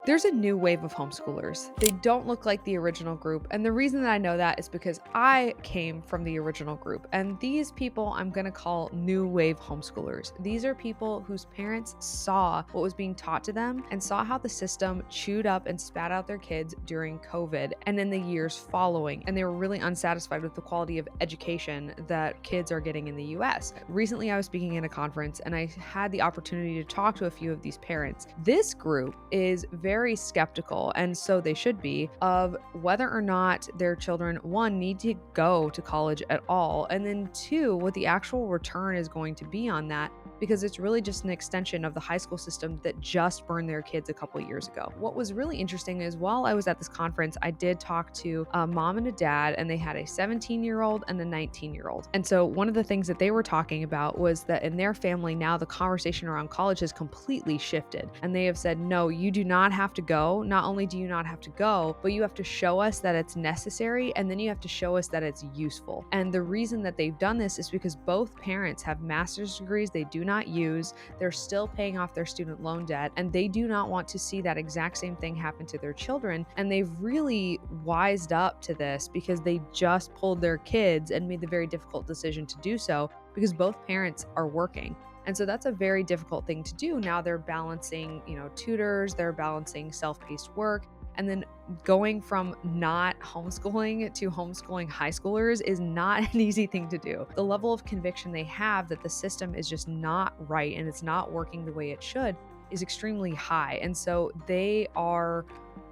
There's a new wave of homeschoolers. They don't look like the original group. And the reason that I know that is because I came from the original group. And these people I'm going to call new wave homeschoolers. These are people whose parents saw what was being taught to them and saw how the system chewed up and spat out their kids during COVID and in the years following. And they were really unsatisfied with the quality of education that kids are getting in the US. Recently, I was speaking at a conference and I had the opportunity to talk to a few of these parents. This group is very skeptical, and so they should be, of whether or not their children, one, need to go to college at all, and then two, what the actual return is going to be on that, because it's really just an extension of the high school system that just burned their kids a couple years ago. What was really interesting is while I was at this conference, I did talk to a mom and a dad, and they had a 17-year-old and a 19-year-old. And so one of the things that they were talking about was that in their family now the conversation around college has completely shifted. And they have said, no, you do not have to go. Not only do you not have to go, but you have to show us that it's necessary, and then you have to show us that it's useful. And the reason that they've done this is because both parents have master's degrees they do not use. They're still paying off their student loan debt, and they do not want to see that exact same thing happen to their children. And they've really wised up to this because they just pulled their kids and made the very difficult decision to do so because both parents are working. And so that's a very difficult thing to do. Now they're balancing, tutors, they're balancing self-paced work. And then going from not homeschooling to homeschooling high schoolers is not an easy thing to do. The level of conviction they have that the system is just not right and it's not working the way it should is extremely high. And so they are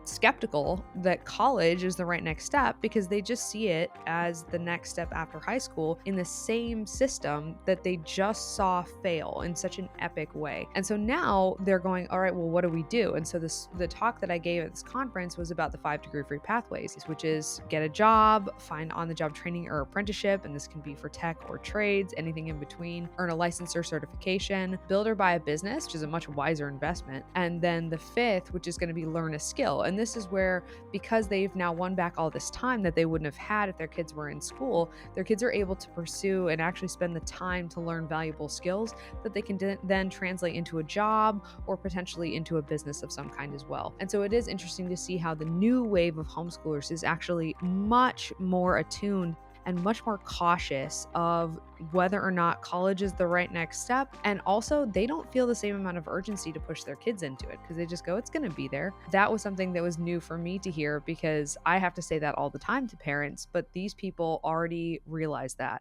skeptical that college is the right next step because they just see it as the next step after high school in the same system that they just saw fail in such an epic way. And so now they're going, all right, well, what do we do? And so the talk that I gave at this conference was about the 5-degree free pathways, which is get a job, find on-the-job training or apprenticeship, and this can be for tech or trades, anything in between, earn a license or certification, build or buy a business, which is a much wiser investment, and then the fifth, which is going to be learn a skill. And this is where, because they've now won back all this time that they wouldn't have had if their kids were in school, their kids are able to pursue and actually spend the time to learn valuable skills that they can then translate into a job or potentially into a business of some kind as well. And so it is interesting to see how the new wave of homeschoolers is actually much more attuned and much more cautious of whether or not college is the right next step. And also, they don't feel the same amount of urgency to push their kids into it because they just go, it's going to be there. That was something that was new for me to hear because I have to say that all the time to parents, but these people already realize that.